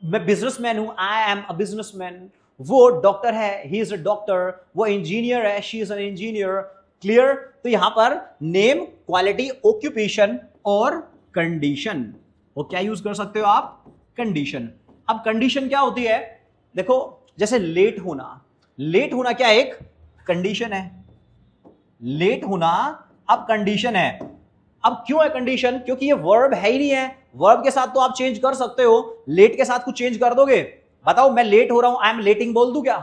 मैं बिजनेसमैन हूं, आई एम अ बिजनेसमैन। वो डॉक्टर है, ही इज अ डॉक्टर। वो इंजीनियर है, she is an engineer. Clear? तो यहां पर नेम, क्वालिटी, ऑक्यूपेशन और कंडीशन। वो क्या यूज कर सकते हो आप? कंडीशन। अब कंडीशन क्या होती है? देखो, जैसे लेट होना, लेट होना क्या एक कंडीशन है। लेट होना अब कंडीशन है। अब क्यों है कंडीशन? क्योंकि ये वर्ब है ही नहीं है। वर्ब के साथ तो आप चेंज कर सकते हो, लेट के साथ कुछ चेंज कर दोगे? बताओ, मैं लेट हो रहा हूं, आई एम लेटिंग बोल दूं क्या?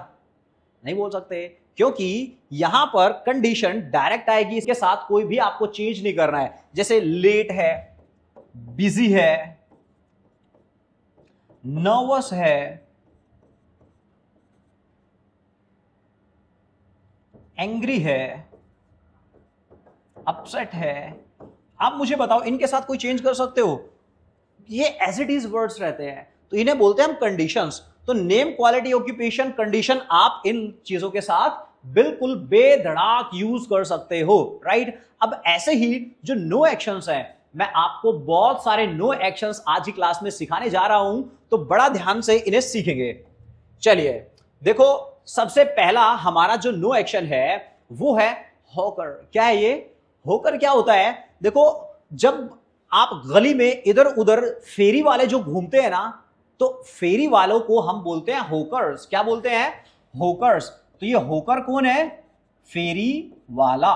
नहीं बोल सकते, क्योंकि यहां पर कंडीशन डायरेक्ट आएगी, इसके साथ कोई भी आपको चेंज नहीं करना है। जैसे लेट है, बिजी है, नर्वस है, एंग्री है, अपसेट है। आप मुझे बताओ इनके साथ कोई चेंज कर सकते हो? ये एज इट इज वर्ड्स रहते हैं, तो इन्हें बोलते हैं हम कंडीशंस। तो नेम, क्वालिटी, ऑक्यूपेशन, कंडीशन आप इन चीजों के साथ बिल्कुल बेधड़ाक यूज कर सकते हो, राइट। अब ऐसे ही जो नो एक्शंस हैं, मैं आपको बहुत सारे नो एक्शंस आज की क्लास में सिखाने जा रहा हूं, तो बड़ा ध्यान से इन्हें सीखेंगे। चलिए देखो, सबसे पहला हमारा जो नो एक्शन है वो है होकर। क्या है ये? होकर क्या होता है? देखो, जब आप गली में इधर उधर फेरी वाले जो घूमते हैं ना, तो फेरी वालों को हम बोलते हैं होकर्स। क्या बोलते हैं? होकर्स। तो ये होकर कौन है? फेरी वाला।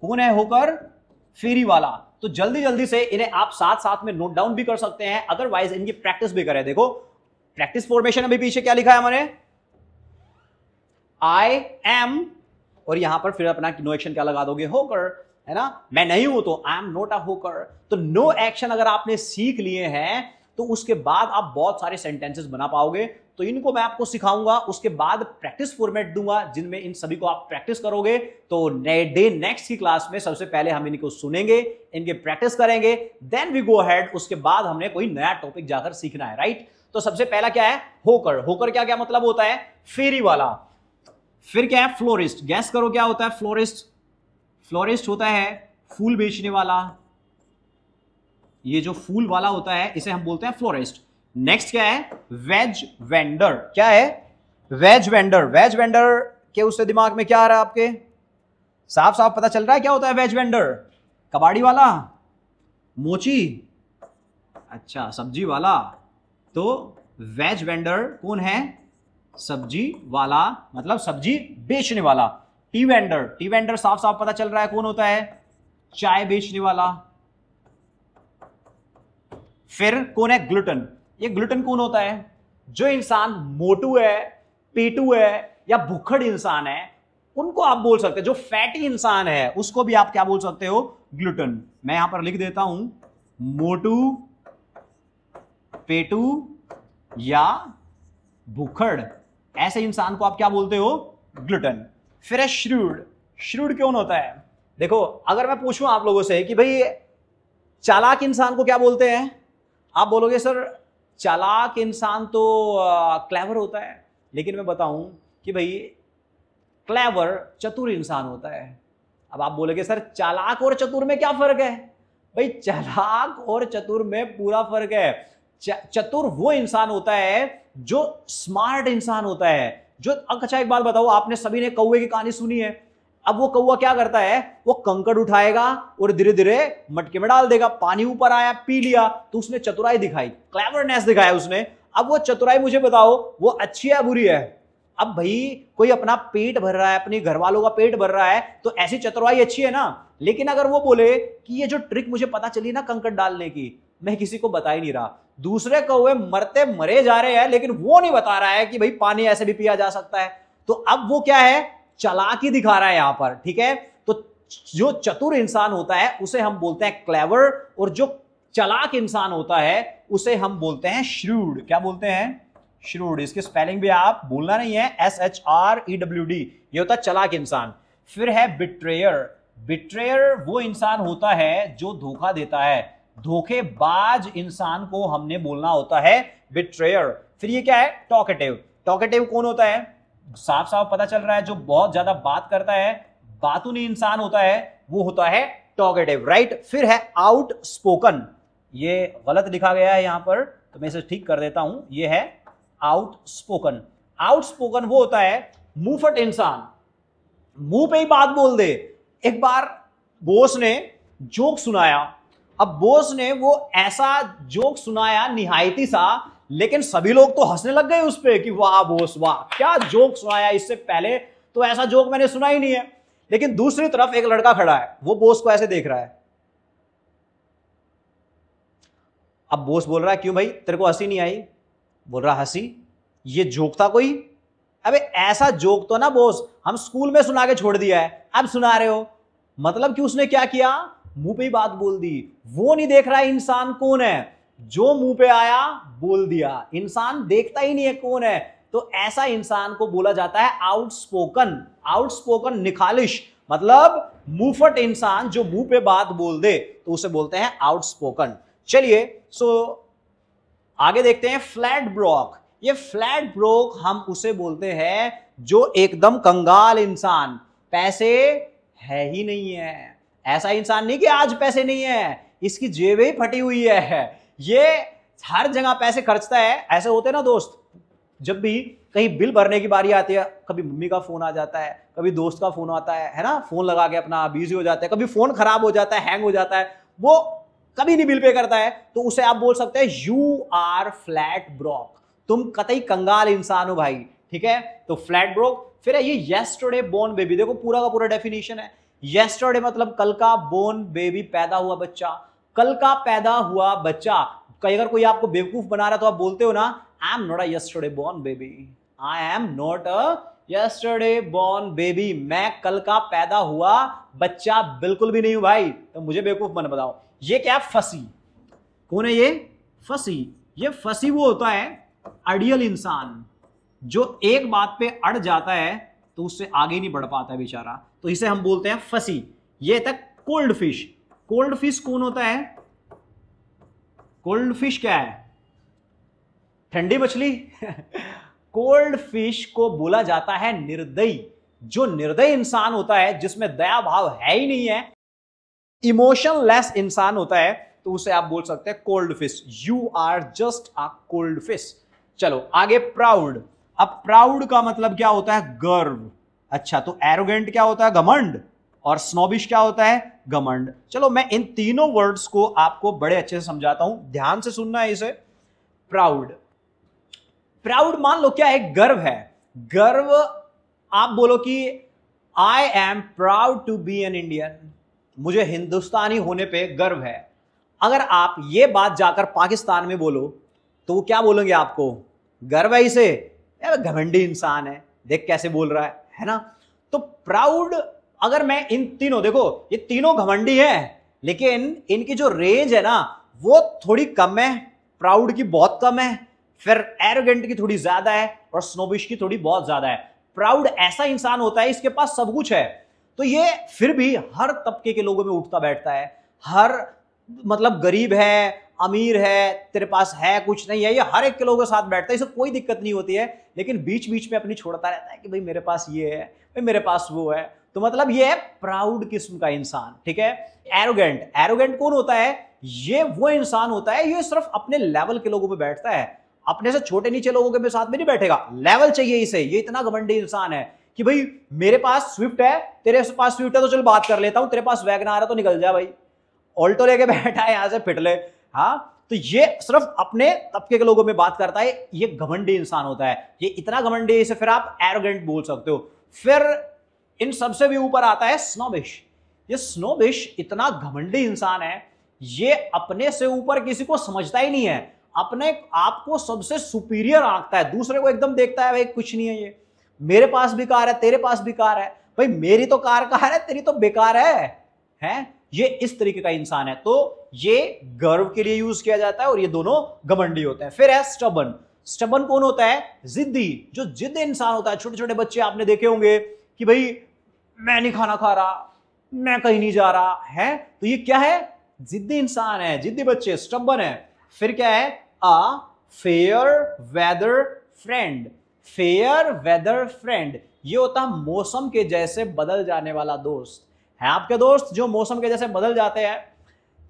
कौन है होकर? फेरी वाला। तो जल्दी जल्दी से इन्हें आप साथ साथ में नोट डाउन भी कर सकते हैं, अदरवाइज इनकी प्रैक्टिस भी करें। देखो, प्रैक्टिस फॉर्मेशन अभी पीछे क्या लिखा है हमारे? आई एम, और यहां पर फिर अपना नो एक्शन क्या लगा दोगे? होकर, है ना। मैं नहीं हूं तो आई एम नॉट अ होकर। तो नो एक्शन अगर आपने सीख लिए हैं तो उसके बाद आप बहुत सारे सेंटेंसेस बना पाओगे। तो इनको मैं आपको सिखाऊंगा, उसके बाद प्रैक्टिस फॉर्मेट दूंगा जिनमें इन सभी को आप प्रैक्टिस करोगे। तो डे नेक्स्ट की क्लास में सबसे पहले हम इनको सुनेंगे, इनके प्रैक्टिस करेंगे, देन वी गो अहेड। उसके बाद हमने कोई नया टॉपिक जाकर सीखना है, राइट। तो सबसे पहला क्या है? होकर। होकर क्या क्या मतलब होता है? फेरी वाला। फिर क्या है? फ्लोरिस्ट। गैस करो क्या होता है फ्लोरिस्ट? फ्लोरिस्ट होता है फूल बेचने वाला। ये जो फूल वाला होता है इसे हम बोलते हैं फ्लोरिस्ट। नेक्स्ट क्या है? Veg vendor. क्या है? Veg vendor. वेज वेंडर के उससे दिमाग में क्या आ रहा है आपके? साफ साफ पता चल रहा है क्या होता है वेज वेंडर? कबाड़ी वाला, मोची, अच्छा सब्जी वाला। तो वेज वेंडर कौन है? सब्जी वाला, मतलब सब्जी बेचने वाला। T vendor. टी वेंडर साफ साफ पता चल रहा है कौन होता है? चाय बेचने वाला। फिर कौन है? ग्लूटन। ये ग्लूटन कौन होता है? जो इंसान मोटू है, पेटू है या भूखड़ इंसान है, उनको आप बोल सकते हैं। जो फैटी इंसान है उसको भी आप क्या बोल सकते हो? ग्लूटन। मैं यहां पर लिख देता हूं, मोटू, पेटू या भूखड़, ऐसे इंसान को आप क्या बोलते हो? ग्लूटन। फिर है श्रूड। श्रूड कौन होता है? देखो, अगर मैं पूछूं आप लोगों से कि भाई चालाक इंसान को क्या बोलते हैं, आप बोलोगे सर चालाक इंसान तो क्लेवर होता है। लेकिन मैं बताऊं कि भाई क्लेवर चतुर इंसान होता है। अब आप बोलोगे सर चालाक और चतुर में क्या फर्क है? भाई चालाक और चतुर में पूरा फर्क है। चतुर वो इंसान होता है जो स्मार्ट इंसान होता है, जो, अच्छा एक बात बताओ, आपने सभी ने कौवे की कहानी सुनी है। अब वो कौवा क्या करता है? वो कंकड़ उठाएगा और धीरे धीरे मटके में डाल देगा। पानी ऊपर आया, पी लिया, तो उसने चतुराई दिखाई, क्लेवरनेस दिखाया उसने। अब वो चतुराई मुझे बताओ वो अच्छी है बुरी है? अब भाई कोई अपना पेट भर रहा है, अपने घर वालों का पेट भर रहा है, तो ऐसी चतुराई अच्छी है ना। लेकिन अगर वो बोले कि ये जो ट्रिक मुझे पता चली ना कंकड़ डालने की, मैं किसी को बता ही नहीं रहा, दूसरे कौवे मरते मरे जा रहे हैं, लेकिन वो नहीं बता रहा है कि भाई पानी ऐसे भी पिया जा सकता है। तो अब वो क्या है? चालाकी दिखा रहा है यहां पर, ठीक है। तो जो चतुर इंसान होता है उसे हम बोलते हैं क्लेवर, और जो चालाक इंसान होता है उसे हम बोलते हैं श्रूड। क्या बोलते हैं? श्रूड। इसकी स्पेलिंग भी आप भूलना नहीं है, SHREWD। ये होता है चालाक इंसान। फिर है बिट्रेयर। बिट्रेयर वो इंसान होता है जो धोखा देता है। धोखेबाज इंसान को हमने बोलना होता है बिट्रेयर। फिर ये क्या है? टॉकेटिव। टॉकेटिव कौन होता है? साफ साफ पता चल रहा है जो बहुत ज्यादा बात करता है, बातूनी इंसान होता है, वो होता है टॉकेटिव, राइट। फिर है आउट स्पोकन। ये गलत लिखा गया है यहां पर, तो मैं इसे ठीक कर देता हूं। ये है आउट स्पोकन। आउट स्पोकन वो होता है मुंहफट इंसान, मुंह पे ही बात बोल दे। एक बार बॉस ने जोक सुनाया। अब बॉस ने वो ऐसा जोक सुनाया निहायती सा, लेकिन सभी लोग तो हंसने लग गए उस पे कि वाह बॉस वाह, क्या जोक सुनाया, इससे पहले तो ऐसा जोक मैंने सुना ही नहीं है। लेकिन दूसरी तरफ एक लड़का खड़ा है, वो बॉस को ऐसे देख रहा है। अब बॉस बोल रहा है क्यों भाई तेरे को हंसी नहीं आई? बोल रहा हंसी, ये जोक था कोई? अबे ऐसा जोक तो ना बॉस हम स्कूल में सुना के छोड़ दिया है, अब सुना रहे हो। मतलब कि उसने क्या किया? मुंह पे ही बात बोल दी। वो नहीं देख रहा है इंसान कौन है, जो मुंह पे आया बोल दिया। इंसान देखता ही नहीं है कौन है, तो ऐसा इंसान को बोला जाता है आउटस्पोकन। आउटस्पोकन निखालिश, मतलब मुंहफट इंसान जो मुंह पे बात बोल दे तो उसे बोलते हैं आउटस्पोकन। चलिए आगे देखते हैं फ्लैट ब्रोक। ये फ्लैट ब्रोक हम उसे बोलते हैं जो एकदम कंगाल इंसान, पैसे है ही नहीं है। ऐसा इंसान नहीं कि आज पैसे नहीं है, इसकी जेबें ही फटी हुई है, ये हर जगह पैसे खर्चता है। ऐसे होते हैं ना दोस्त, जब भी कहीं बिल भरने की बारी आती है, कभी मम्मी का फोन आ जाता है, कभी दोस्त का फोन आता है ना, फोन लगा के अपना बिजी हो जाता है, कभी फोन खराब हो जाता है, हैंग हो जाता है, वो कभी नहीं बिल पे करता है, तो उसे आप बोल सकते हैं यू आर फ्लैट ब्रोक, तुम कतई कंगाल इंसान हो भाई, ठीक है। तो फ्लैट ब्रोक। फिर है ये येस्टरडे बोर्न बेबी, देखो पूरा का पूरा डेफिनेशन है। येस्टरडे मतलब कल का, बोर्न बेबी पैदा हुआ बच्चा, कल का पैदा हुआ बच्चा। अगर कोई आपको बेवकूफ बना रहा है तो आप बोलते हो ना, I am not a yesterday born baby, I am not a yesterday born baby, मैं कल का पैदा हुआ बच्चा बिल्कुल भी नहीं हूं भाई, तो मुझे बेवकूफ मत बताओ। ये क्या है? फसी। कौन है ये? फसी। ये फसी वो होता है अड़ियल इंसान जो एक बात पे अड़ जाता है तो उससे आगे नहीं बढ़ पाता है बेचारा, तो इसे हम बोलते हैं फसी। ये तक कोल्ड फिश। कोल्ड फिश कौन होता है? कोल्ड फिश क्या है? ठंडी मछली। कोल्ड फिश को बोला जाता है निर्दयी। जो निर्दयी इंसान होता है, जिसमें दया भाव है ही नहीं है, इमोशनलेस इंसान होता है, तो उसे आप बोल सकते हैं cold fish. You are just a cold fish. चलो आगे प्राउड। अब प्राउड का मतलब क्या होता है? गर्व। अच्छा, तो एरोगेंट क्या होता है? घमंड। और स्नोबिश क्या होता है? घमंड। चलो मैं इन तीनों वर्ड्स को आपको बड़े अच्छे से समझाता हूं, ध्यान से सुनना है इसे। प्राउड। प्राउड मान लो क्या है? गर्व है। गर्व आप बोलो कि I am proud to be an Indian, मुझे हिंदुस्तानी होने पे गर्व है। अगर आप ये बात जाकर पाकिस्तान में बोलो तो वो क्या बोलेंगे आपको? गर्व है इसे, घमंडी इंसान है, देख कैसे बोल रहा है ना। तो प्राउड, अगर मैं इन तीनों, देखो ये तीनों घमंडी हैं, लेकिन इनकी जो रेंज है ना वो थोड़ी कम है। प्राउड की बहुत कम है, फिर एरोगेंट की थोड़ी ज्यादा है, और स्नोबिश की थोड़ी बहुत ज्यादा है। प्राउड ऐसा इंसान होता है, इसके पास सब कुछ है, तो ये फिर भी हर तबके के लोगों में उठता बैठता है। हर मतलब गरीब है, अमीर है, तेरे पास है कुछ नहीं है, ये हर एक के लोगों के साथ बैठता है, इसे कोई दिक्कत नहीं होती है। लेकिन बीच बीच में अपनी छोड़ता रहता है कि भाई मेरे पास ये है, भाई मेरे पास वो है। तो मतलब ये है प्राउड किस्म का इंसान, ठीक है। एरोगेंट। एरोगेंट कौन होता है? ये वो इंसान होता है, ये सिर्फ अपने लेवल के लोगों में बैठता है, अपने से छोटे नीचे लोगों के साथ में नहीं बैठेगा। लेवल चाहिए इसे। ये इतना घमंडी इंसान है कि भाई मेरे पास स्विफ्ट है, तेरे पास स्विफ्ट है तो चल बात कर लेता हूं, तेरे पास वैगनआर है तो निकल जा भाई, ऑल्टो लेके बैठा है यहां से फिट ले। हाँ, तो ये सिर्फ अपने तबके के लोगों में बात करता है, ये घमंडी इंसान होता है। ये इतना घमंडी, इसे फिर आप एरोगेंट बोल सकते हो। फिर इन सबसे भी ऊपर आता है स्नोबिश। ये स्नोबिश इतना घमंडी इंसान है, ये अपने से ऊपर किसी को समझता ही नहीं है, अपने आप को सबसे सुपीरियर आंकता है, दूसरे को एकदम देखता है भाई कुछ नहीं है, ये मेरे पास भी कार है, तेरे पास भी कार है, भाई मेरी तो कार है, तेरी तो बेकार है? ये इस तरीके का इंसान है। तो ये गर्व के लिए यूज किया जाता है, और ये दोनों घमंडी होते हैं। फिर है स्टबन। स्टबन कौन होता है? जिद्दी। जो जिद्द इंसान होता है, छोटे छोटे बच्चे आपने देखे होंगे कि भाई मैं नहीं खाना खा रहा, मैं कहीं नहीं जा रहा है, तो ये क्या है? जिद्दी इंसान है, जिद्दी बच्चे, स्टबन है। फिर क्या है? A fair weather friend. Fair weather friend, ये होता है मौसम के जैसे बदल जाने वाला दोस्त। है आपके दोस्त जो मौसम के जैसे बदल जाते हैं?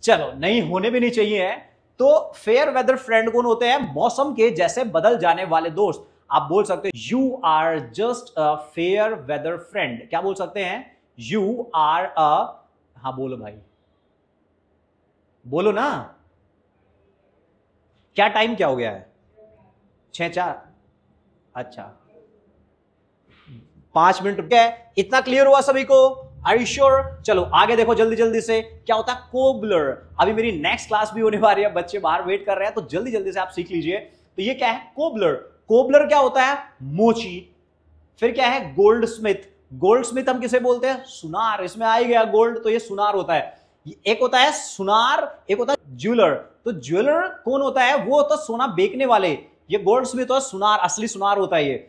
चलो नहीं होने भी नहीं चाहिए है। तो फेयर वेदर फ्रेंड कौन होते हैं? मौसम के जैसे बदल जाने वाले दोस्त। आप बोल सकते हो you are just a fair weather friend. क्या बोल सकते हैं? यू आर अ, हाँ बोलो भाई, बोलो ना, क्या टाइम क्या हो गया है? 6:04। अच्छा 5 मिनट क्या है? इतना क्लियर हुआ सभी को? Are you sure? चलो आगे देखो जल्दी जल्दी से। क्या होता है कोबलर? अभी मेरी नेक्स्ट क्लास भी होने वाली है, बच्चे बाहर वेट कर रहे हैं, तो जल्दी जल्दी से आप सीख लीजिए। तो ये क्या है? कोबलर। कोबलर क्या होता है? मोची। फिर क्या है? Gold Smith. गोल्ड स्मिथ हम किसे बोलते हैं? सुनार। इसमें आ ही गया गोल्ड, तो ये सुनार होता है। एक होता है सुनार, एक होता है ज्वेलर। तो ज्वेलर कौन होता है? वो होता है सोना बेचने वाले, ये गोल्ड स्मिथ और सुनार, असली सुनार होता है ये।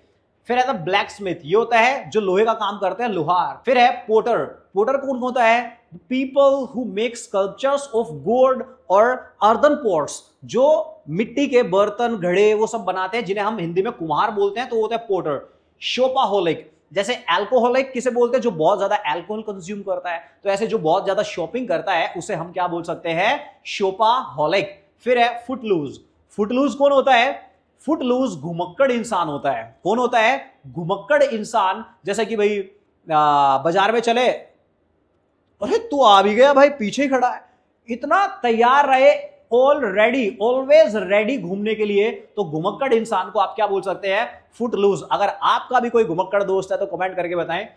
फिर है ब्लैक स्मिथ, ये होता है जो लोहे का काम करते हैं, लोहार। फिर है पोटर, पोटर कौन होता है? People who make sculptures of gold और अर्दन पॉट्स, जो मिट्टी के बर्तन घड़े वो सब बनाते हैं, जिन्हें हम हिंदी में कुम्हार बोलते हैं, तो वो होता है पोटर। शॉपाहोलिक, जैसे अल्कोहलिक किसे बोलते हैं? जो बहुत ज्यादा अल्कोहल कंज्यूम करता है, तो ऐसे जो बहुत ज्यादा शॉपिंग करता है उसे हम क्या बोल सकते हैं? शॉपाहोलिक। फिर है फुटलूज, फुटलूज कौन होता है? फुटलूज घुमक्कड़ इंसान होता है। कौन होता है? घुमक्कड़ इंसान। जैसे कि भाई बाजार में चले, अरे तू आ भी गया भाई, पीछे खड़ा है, इतना तैयार रहे, ऑलरेडी ऑलवेज रेडी घूमने के लिए, तो घुमक्कड़ इंसान को आप क्या बोल सकते हैं? फुटलूज। अगर आपका भी कोई घुमक्कड़ दोस्त है तो कमेंट करके बताएं।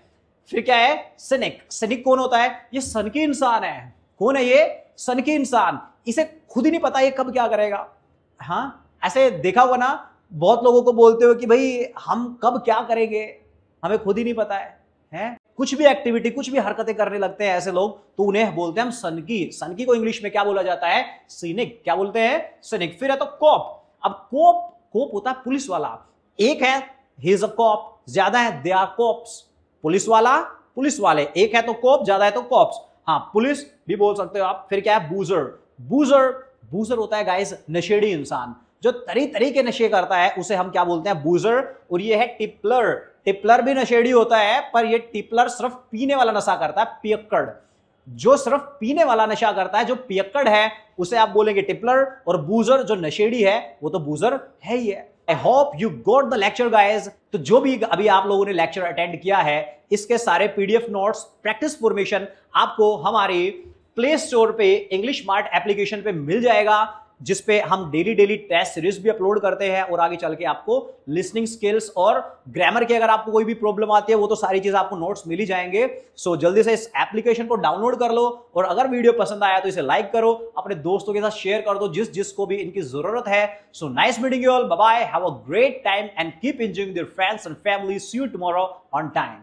फिर क्या है? सिनिक, सिनिक कौन होता है? ये सनकी इंसान है। कौन है ये? सनकी इंसान। इसे खुद ही नहीं पता ये कब क्या करेगा। हाँ, ऐसे देखा होगा ना, बहुत लोगों को बोलते हो कि भाई हम कब क्या करेंगे, हमें खुद ही नहीं पता है? कुछ भी एक्टिविटी, कुछ भी हरकतें करने लगते हैं ऐसे लोग, तो उन्हें बोलते हैं हम सनकी। सनकी को इंग्लिश में क्या बोला जाता है? सिनिक। क्या बोलते हैं? सिनिक। फिर है तो कॉप। अब कॉप, कॉप होता है पुलिस वाला। एक है ही इज अ कॉप, ज्यादा है दे आर कॉप्स। पुलिस वाला, पुलिस वाले। एक है तो कॉप, ज्यादा है तो कॉप्स। हाँ, पुलिस भी बोल सकते हो आप। फिर क्या है? बूजर, बूजर, बूजर होता है गाइस नशेड़ी इंसान, जो तरी तरी के नशे करता है, उसे हम क्या बोलते हैं? बूजर। और ये है टिपलर, टिपलर भी नशेड़ी होता है, पर ये टिपलर सिर्फ पीने वाला नशा करता है, पियक्कड़। जो सिर्फ पीने वाला नशा करता है, जो पियक्कड़ है, उसे आप बोलेंगे टिपलर। और बूजर जो नशेड़ी है, वो तो बूजर है ही है। I hope you got the lecture guys. तो जो भी अभी आप लोगों ने लेक्चर अटेंड किया है, इसके सारे पीडीएफ नोट्स, प्रैक्टिस फॉर्मेशन आपको हमारे प्ले स्टोर पे इंग्लिश स्मार्ट एप्लीकेशन पे मिल जाएगा, जिसपे हम डेली टेस्ट सीरीज भी अपलोड करते हैं। और आगे चल के आपको लिसनिंग स्किल्स और ग्रामर की अगर आपको कोई भी प्रॉब्लम आती है, वो तो सारी चीज आपको नोट्स मिल ही जाएंगे। सो जल्दी से इस एप्लीकेशन को डाउनलोड कर लो, और अगर वीडियो पसंद आया तो इसे लाइक करो, अपने दोस्तों के साथ शेयर कर दो जिसको भी इनकी जरूरत है। So nice meeting you all, bye bye, have a great time and keep enjoying your friends and family. See you tomorrow on time.